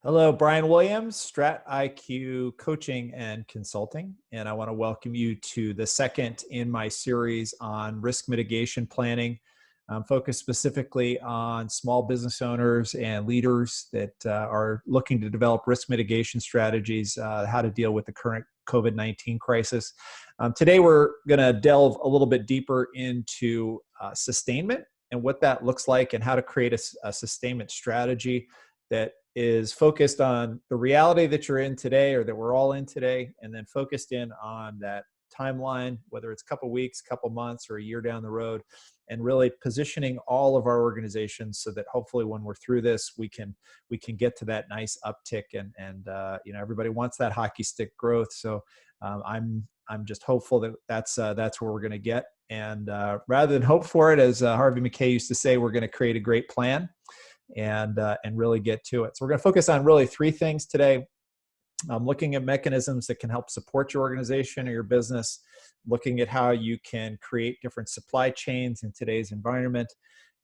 Hello, Brian Williams, Strat IQ Coaching and Consulting. And I want to welcome you to the second in my series on risk mitigation planning, focused specifically on small business owners and leaders that are looking to develop risk mitigation strategies, how to deal with the current COVID-19 crisis. Today, we're going to delve a little bit deeper into sustainment and what that looks like and how to create a sustainment strategy that is focused on the reality that you're in today or that we're all in today, and then focused in on that timeline, whether it's a couple weeks, couple months, or a year down the road, and really positioning all of our organizations so that hopefully when we're through this, we can get to that nice uptick. And everybody wants that hockey stick growth. So I'm just hopeful that that's where we're going to get. And rather than hope for it, as Harvey McKay used to say, we're going to create a great plan and really get to it. So we're going to focus on really three things today. Looking at mechanisms that can help support your organization or your business, looking at how you can create different supply chains in today's environment,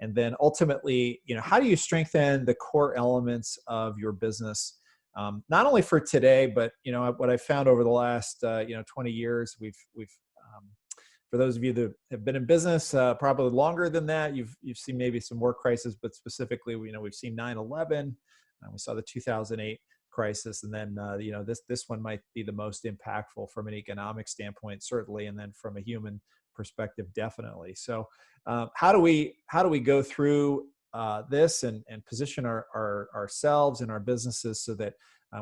and then ultimately, how do you strengthen the core elements of your business, not only for today, but what I've found over the last 20 years, we've for those of you that have been in business probably longer than that, you've seen maybe some more crises, but specifically, we've seen 9/11, we saw the 2008 crisis, and then this one might be the most impactful from an economic standpoint, certainly, and then from a human perspective, definitely. So, how do we go through this and position ourselves and our businesses so that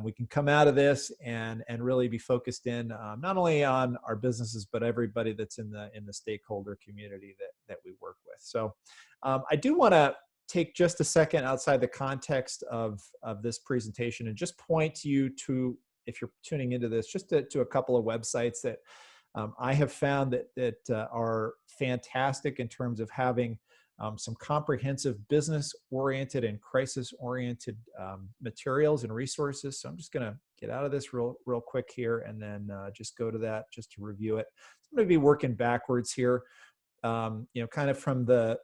we can come out of this and really be focused in not only on our businesses, but everybody that's in the stakeholder community that we work with. So I do want to take just a second outside the context of this presentation and just point you to, if you're tuning into this, just to a couple of websites that I have found that are fantastic in terms of having some comprehensive business-oriented and crisis-oriented materials and resources. So I'm just going to get out of this real quick here and then just go to that just to review it. I'm going to be working backwards here. Kind of from the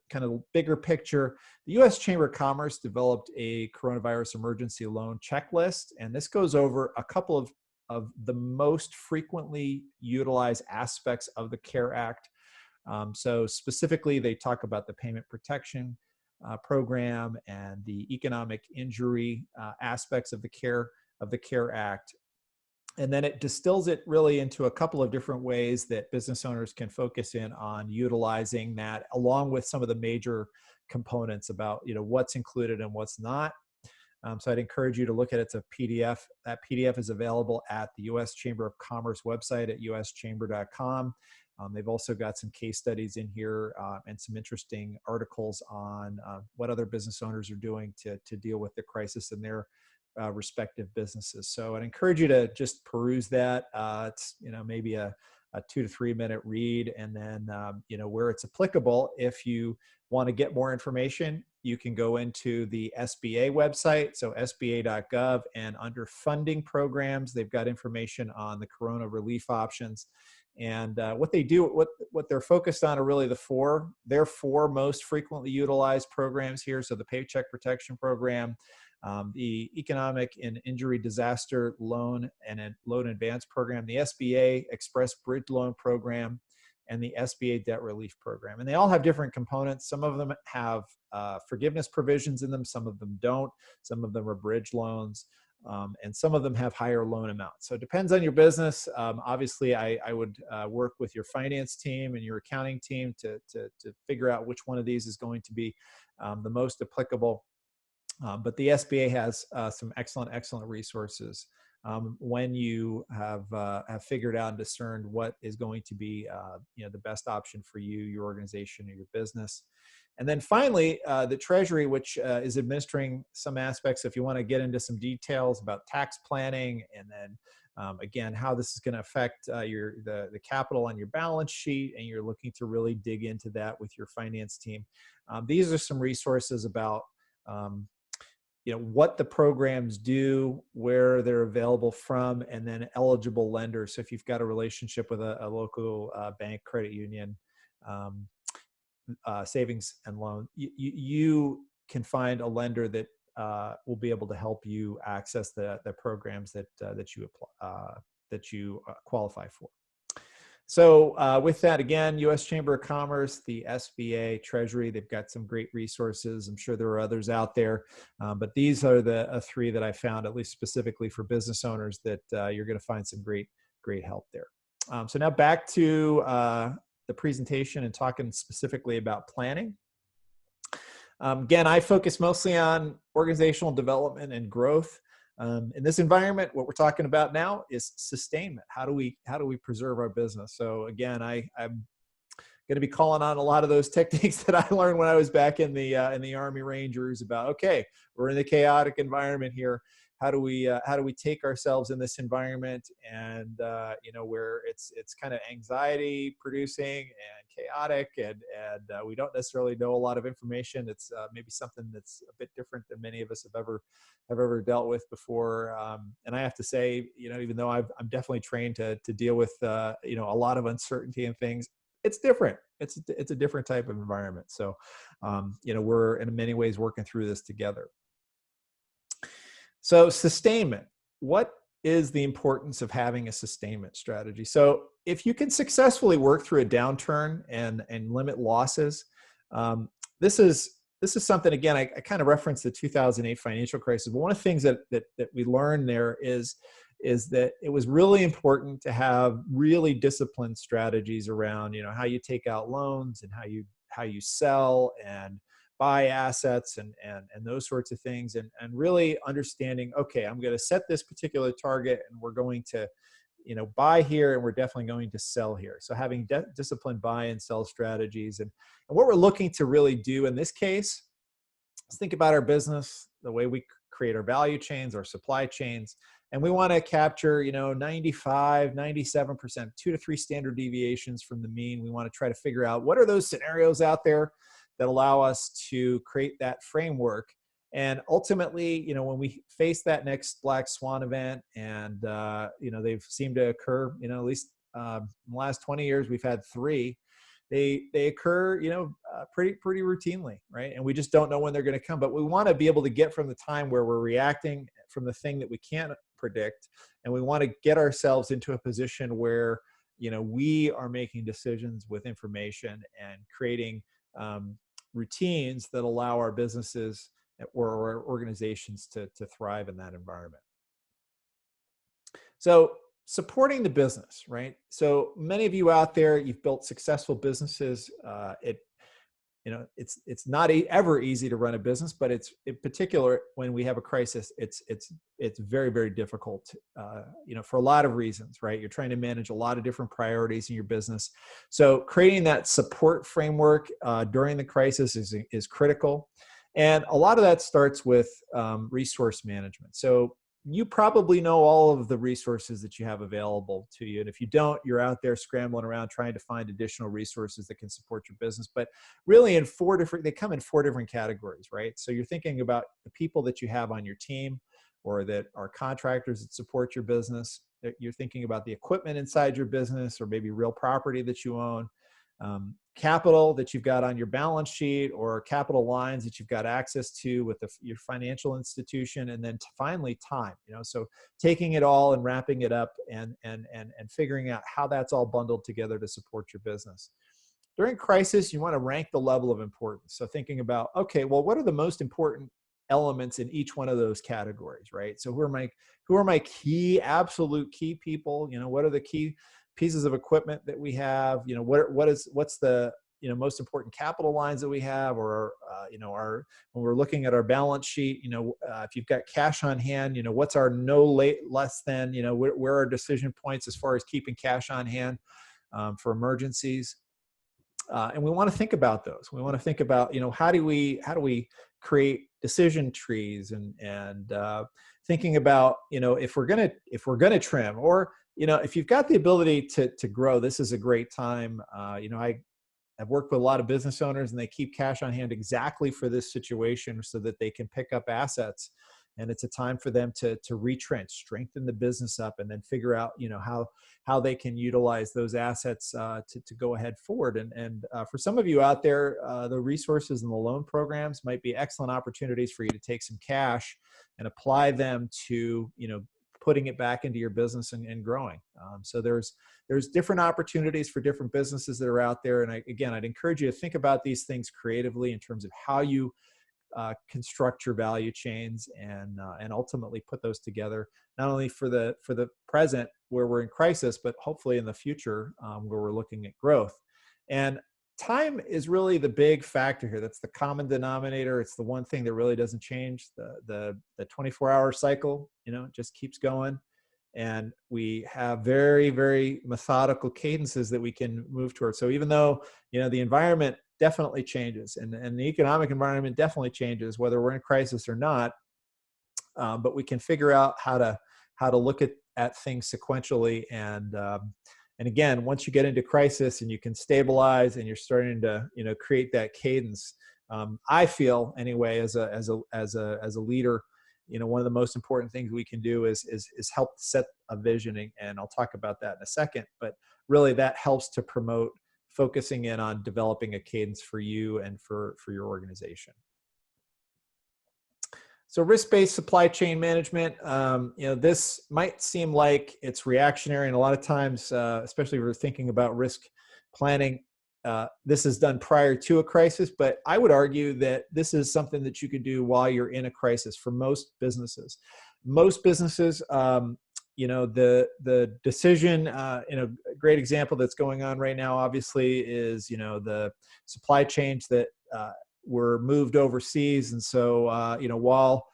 kind of bigger picture, the U.S. Chamber of Commerce developed a coronavirus emergency loan checklist, and this goes over a couple of the most frequently utilized aspects of the CARE Act. So specifically, they talk about the payment protection program and the economic injury aspects of the CARE Act. And then it distills it really into a couple of different ways that business owners can focus in on utilizing that, along with some of the major components about what's included and what's not. So I'd encourage you to look at it. It's a PDF. That PDF is available at the U.S. Chamber of Commerce website at uschamber.com. They've also got some case studies in here and some interesting articles on what other business owners are doing to deal with the crisis in their respective businesses. So I'd encourage you to just peruse that. It's maybe a 2 to 3 minute read, and then where it's applicable, if you want to get more information, you can go into the SBA website, so sba.gov, and under funding programs, they've got information on the corona relief options. And what they do, what they're focused on are really their four most frequently utilized programs here. So the Paycheck Protection Program, the Economic and Injury Disaster Loan and Loan Advance Program, the SBA Express Bridge Loan Program, and the SBA Debt Relief Program. And they all have different components. Some of them have forgiveness provisions in them. Some of them don't. Some of them are bridge loans. And some of them have higher loan amounts. So it depends on your business. Obviously, I would work with your finance team and your accounting team to figure out which one of these is going to be the most applicable. But the SBA has some excellent resources when you have figured out and discerned what is going to be the best option for you, your organization, or your business. And then finally, the Treasury, which is administering some aspects, if you want to get into some details about tax planning, and then again, how this is going to affect the capital on your balance sheet, and you're looking to really dig into that with your finance team. These are some resources about what the programs do, where they're available from, and then eligible lenders. So if you've got a relationship with a local bank, credit union, savings and loan, you can find a lender that will be able to help you access the programs that that you qualify for. So with that, again, U.S. Chamber of Commerce, the SBA, Treasury, they've got some great resources. I'm sure there are others out there, but these are the three that I found, at least specifically for business owners, that you're going to find some great help there. So now back to the presentation and talking specifically about planning. Again, I focus mostly on organizational development and growth. In this environment, what we're talking about now is sustainment. How do we preserve our business? So again, I'm going to be calling on a lot of those techniques that I learned when I was back in the Army Rangers about, okay, we're in the chaotic environment here. How do we take ourselves in this environment and where it's kind of anxiety producing and chaotic and we don't necessarily know a lot of information. It's maybe something that's a bit different than many of us have ever dealt with before. And I have to say, even though I'm definitely trained to deal with a lot of uncertainty and things, it's different. It's a different type of environment. So we're in many ways working through this together. So sustainment, what is the importance of having a sustainment strategy? So if you can successfully work through a downturn and limit losses, this is something, again, I kind of referenced the 2008 financial crisis, but one of the things that we learned there is that it was really important to have really disciplined strategies around, how you take out loans and how you sell and buy assets and those sorts of things, and really understanding, okay, I'm going to set this particular target and we're going to, buy here and we're definitely going to sell here. So having disciplined buy and sell strategies. And what we're looking to really do in this case is think about our business, the way we create our value chains, our supply chains, and we want to capture, 95, 97%, 2 to 3 standard deviations from the mean. We want to try to figure out what are those scenarios out there that allow us to create that framework. And ultimately, when we face that next black swan event, and they've seemed to occur, at least in the last 20 years, we've had 3. They occur, pretty routinely, right? And we just don't know when they're going to come. But we want to be able to get from the time where we're reacting from the thing that we can't predict, and we want to get ourselves into a position where we are making decisions with information and creating routines that allow our businesses or our organizations to thrive in that environment. So supporting the business, right? So many of you out there, you've built successful businesses. It's not ever easy to run a business, but it's in particular when we have a crisis, it's very, very difficult, for a lot of reasons, right? You're trying to manage a lot of different priorities in your business. So creating that support framework during the crisis is critical. And a lot of that starts with resource management. So you probably know all of the resources that you have available to you. And if you don't, you're out there scrambling around trying to find additional resources that can support your business. But really they come in 4 different categories, right? So you're thinking about the people that you have on your team or that are contractors that support your business. You're thinking about the equipment inside your business or maybe real property that you own. Capital that you've got on your balance sheet or capital lines that you've got access to with your financial institution, and then finally time. So taking it all and wrapping it up and figuring out how that's all bundled together to support your business. During crisis, you want to rank the level of importance. So thinking about, okay, well, what are the most important elements in each one of those categories, right? So who are my absolute key people? What are the key pieces of equipment that we have? What's the most important capital lines that we have, or when we're looking at our balance sheet, if you've got cash on hand, what's our less than, where are decision points as far as keeping cash on hand for emergencies. And we want to think about those. We want to think about, how do we create decision trees and thinking about, if we're gonna trim, or if you've got the ability to grow, this is a great time. I've worked with a lot of business owners, and they keep cash on hand exactly for this situation so that they can pick up assets and it's a time for them to retrench, strengthen the business up, and then figure out, how they can utilize those assets to go ahead forward. And for some of you out there, the resources and the loan programs might be excellent opportunities for you to take some cash and apply them to, putting it back into your business and growing. So there's different opportunities for different businesses that are out there. And I'd encourage you to think about these things creatively in terms of how you construct your value chains and ultimately put those together, not only for the present where we're in crisis, but hopefully in the future where we're looking at growth. And time is really the big factor here. That's the common denominator. It's the one thing that really doesn't change. The 24-hour cycle, it just keeps going. And we have very, very methodical cadences that we can move towards. So even though, the environment definitely changes and the economic environment definitely changes, whether we're in crisis or not, but we can figure out how to look at things sequentially. And again, once you get into crisis and you can stabilize and you're starting to, create that cadence, I feel anyway, as a leader, one of the most important things we can do is help set a visioning, and I'll talk about that in a second. But really, that helps to promote focusing in on developing a cadence for you and for your organization. So risk-based supply chain management, this might seem like it's reactionary, and a lot of times, especially if we're thinking about risk planning, this is done prior to a crisis, but I would argue that this is something that you could do while you're in a crisis for most businesses. Most businesses, the decision, a great example that's going on right now, obviously, is, the supply chains that were moved overseas. And so, while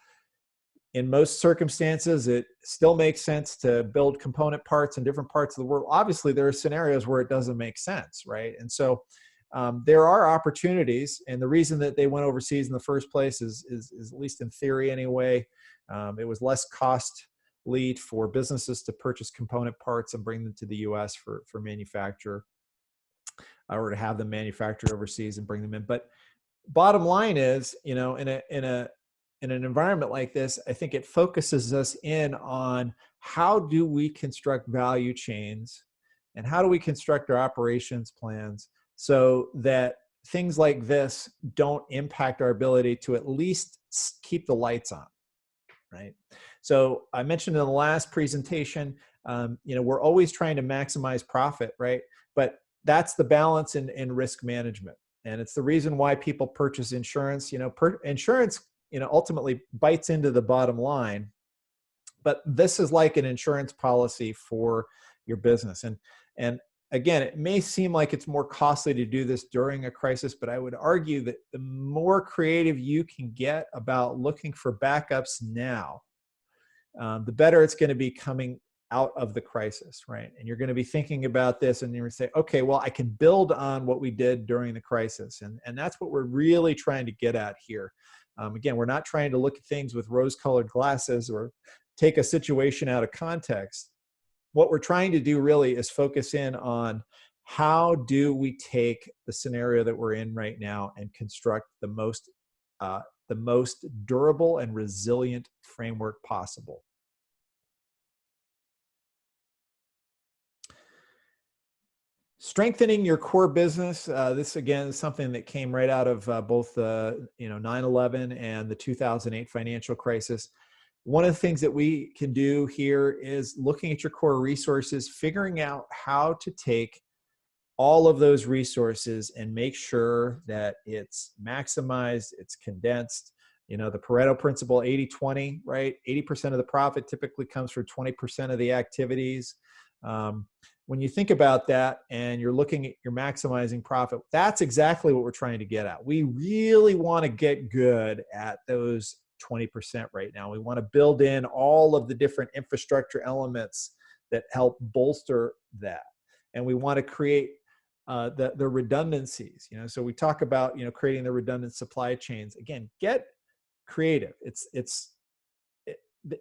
in most circumstances, it still makes sense to build component parts in different parts of the world. Obviously, there are scenarios where it doesn't make sense, right? And so there are opportunities, and the reason that they went overseas in the first place is at least in theory anyway, it was less costly for businesses to purchase component parts and bring them to the U.S. for manufacture, or to have them manufactured overseas and bring them in. But bottom line is, in an environment like this, I think it focuses us in on how do we construct value chains and how do we construct our operations plans so that things like this don't impact our ability to at least keep the lights on, right? So I mentioned in the last presentation, we're always trying to maximize profit, right? But that's the balance in risk management. And it's the reason why people purchase insurance. Insurance, ultimately bites into the bottom line, but this is like an insurance policy for your business. And again, it may seem like it's more costly to do this during a crisis, but I would argue that the more creative you can get about looking for backups now, the better it's going to be coming out of the crisis, right? And you're going to be thinking about this and you're going to say, okay, well, I can build on what we did during the crisis. And that's what we're really trying to get at here. Again, we're not trying to look at things with rose-colored glasses or take a situation out of context. What we're trying to do really is focus in on how do we take the scenario that we're in right now and construct the most durable and resilient framework possible. Strengthening your core business. This again is something that came right out of both the 9/11 and the 2008 financial crisis. One of the things that we can do here is looking at your core resources, figuring out how to take all of those resources and make sure that it's maximized, it's condensed. The Pareto principle, 80-20, right? 80% of the profit typically comes from 20% of the activities. When you think about that and you're looking at your maximizing profit, that's exactly what we're trying to get at. We really want to get good at those 20% right now. We want to build in all of the different infrastructure elements that help bolster that. And we want to create the redundancies. So we talk about creating the redundant supply chains. Again, get creative.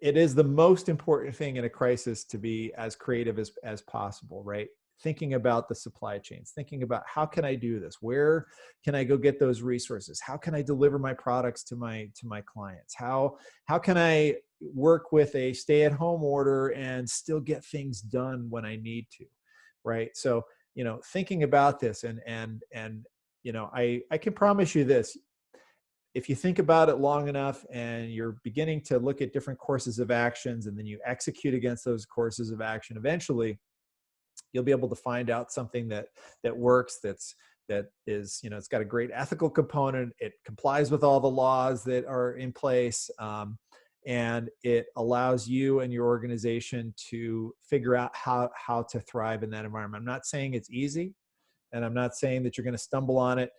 It is the most important thing in a crisis to be as creative as possible, right? thinking about the supply chains, thinking about how can I do this? Where can I go get those resources? How can I deliver my products to my clients? How can I work with a stay-at-home order and still get things done when I need to, right? So, thinking about this and I can promise you this. If you think about it long enough and you're beginning to look at different courses of actions and then you execute against those courses of action, eventually you'll be able to find out something that works, that is, it's got a great ethical component, it complies with all the laws that are in place, and it allows you and your organization to figure out how to thrive in that environment. I'm not saying it's easy, and I'm not saying that you're going to stumble on it.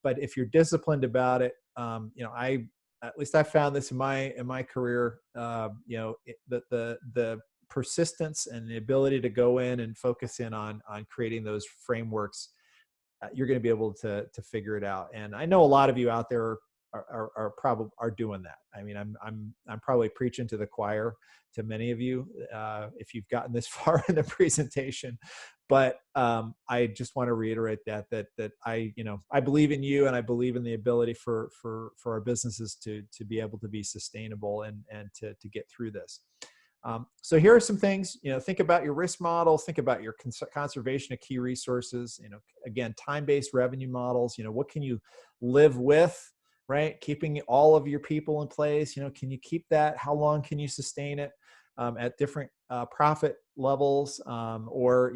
But if you're disciplined about it, I at least I found this in my career. The persistence and the ability to go in and focus in on creating those frameworks, you're going to be able to figure it out. And I know a lot of you out there are probably doing that. I mean, I'm probably preaching to the choir to many of you if you've gotten this far in the presentation, but I just want to reiterate that I believe in you, and I believe in the ability for our businesses to be able to be sustainable and to get through this. So here are some things, think about your risk models, think about your conservation of key resources, again, time-based revenue models, what can you live with, right? Keeping all of your people in place, can you keep that? How long can you sustain it at different profit levels? Or,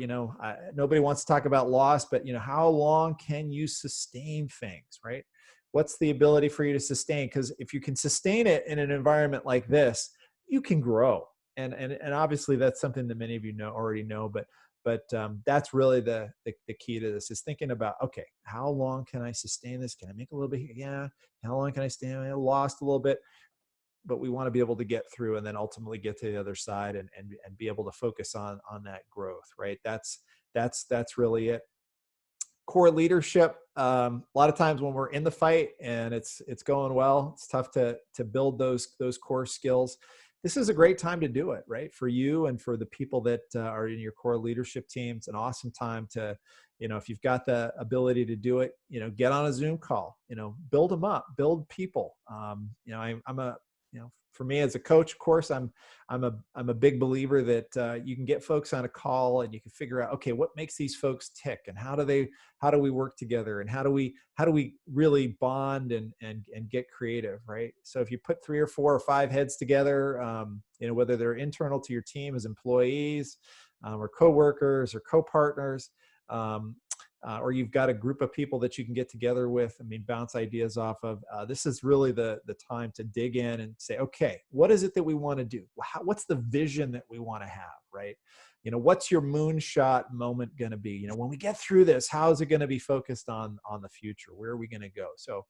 nobody wants to talk about loss, but, how long can you sustain things, right? What's the ability for you to sustain? Because if you can sustain it in an environment like this, you can grow. And obviously that's something that many of you already know, but that's really the key to this, is thinking about, okay, how long can I sustain this? Can I make a little bit here? Yeah. How long can I stay? I lost a little bit, but we want to be able to get through and then ultimately get to the other side and be able to focus on that growth, right? That's really it. Core leadership. A lot of times when we're in the fight and it's going well, it's tough to build those core skills. This is a great time to do it, right? For you and for the people that are in your core leadership team. It's an awesome time to, if you've got the ability to do it, get on a Zoom call, build them up, build people. I'm a, for me as a coach, of course, I'm a big believer that you can get folks on a call and you can figure out, okay, what makes these folks tick, and how do we work together, and how do we really bond and get creative, right? So if you put 3 or 4 or 5 heads together, whether they're internal to your team as employees, or coworkers or co-partners, or you've got a group of people that you can get together with, bounce ideas off of. This is really the time to dig in and say, okay, what is it that we want to do? What's the vision that we want to have, right? What's your moonshot moment going to be? When we get through this, how is it going to be focused on the future? Where are we going to go? So,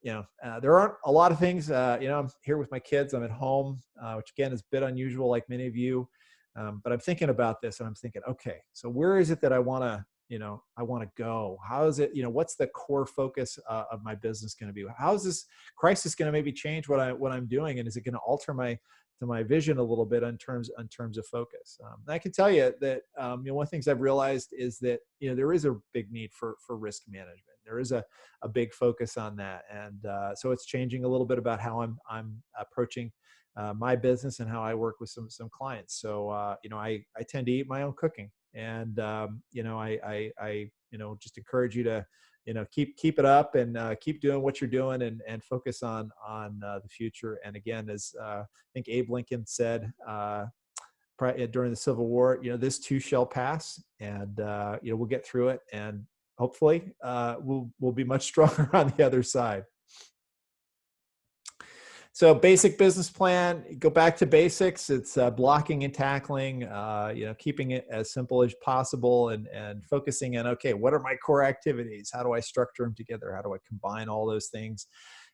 there aren't a lot of things. I'm here with my kids. I'm at home, which again is a bit unusual, like many of you. But I'm thinking about this, and I'm thinking, okay, so where is it that I want to go? How is it, what's the core focus of my business going to be? How is this crisis going to maybe change what I'm doing? And is it going to alter my vision a little bit in terms of focus? And I can tell you that, one of the things I've realized is that, there is a big need for risk management. There is a big focus on that. And so it's changing a little bit about how I'm approaching my business and how I work with some clients. So, I tend to eat my own cooking. And I just encourage you to keep it up and keep doing what you're doing and focus on the future. And again, as I think Abe Lincoln said during the Civil War, this too shall pass, and we'll get through it, and hopefully we'll be much stronger on the other side. So basic business plan, go back to basics. It's blocking and tackling, keeping it as simple as possible and focusing on, okay, what are my core activities? How do I structure them together? How do I combine all those things?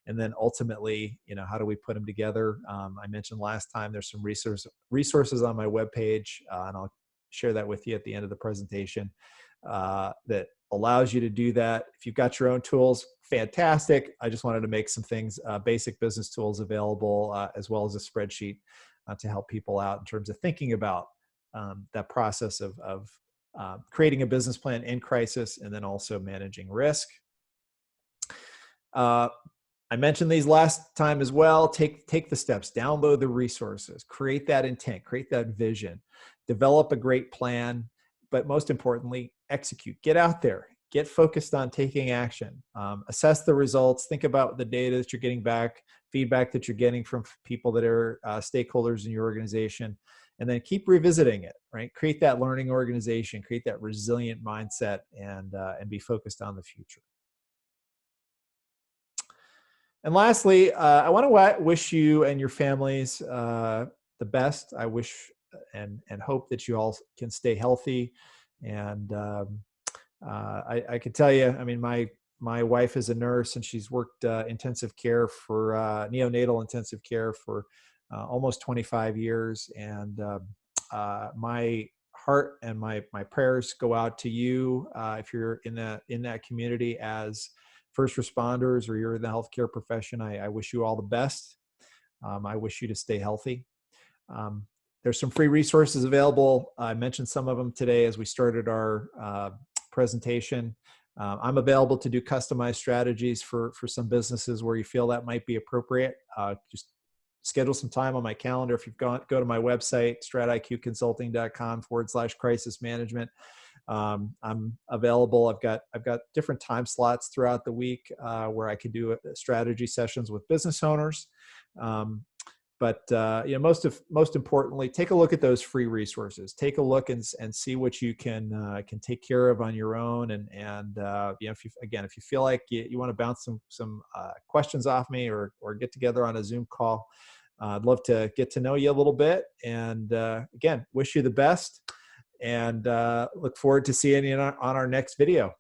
And then ultimately, how do we put them together? I mentioned last time there's some resources on my webpage, and I'll share that with you at the end of the presentation, that allows you to do that. If you've got your own tools, fantastic. I just wanted to make some things, basic business tools available, as well as a spreadsheet to help people out in terms of thinking about that process of creating a business plan in crisis, and then also managing risk. I mentioned these last time as well. Take the steps, download the resources, create that intent, create that vision, develop a great plan, but most importantly, execute. Get out there, get focused on taking action, assess the results, think about the data that you're getting back, feedback that you're getting from people that are stakeholders in your organization, and then keep revisiting it, right? Create that learning organization, create that resilient mindset, and be focused on the future. And lastly, I want to wish you and your families the best. I wish and hope that you all can stay healthy. And I can tell you, I mean, my wife is a nurse, and she's worked intensive care for neonatal intensive care for almost 25 years. And my heart and my prayers go out to you if you're in that community as first responders, or you're in the healthcare profession. I wish you all the best. I wish you to stay healthy. There's some free resources available. I mentioned some of them today as we started our presentation. I'm available to do customized strategies for some businesses where you feel that might be appropriate. Just schedule some time on my calendar. If you've go to my website, stratiqconsulting.com/crisis management. I'm available. I've got different time slots throughout the week where I could do strategy sessions with business owners. But most importantly, take a look at those free resources. Take a look and see what you can take care of on your own. And if you feel like you want to bounce some questions off me, or get together on a Zoom call, I'd love to get to know you a little bit. And again, wish you the best, and look forward to seeing you on our next video.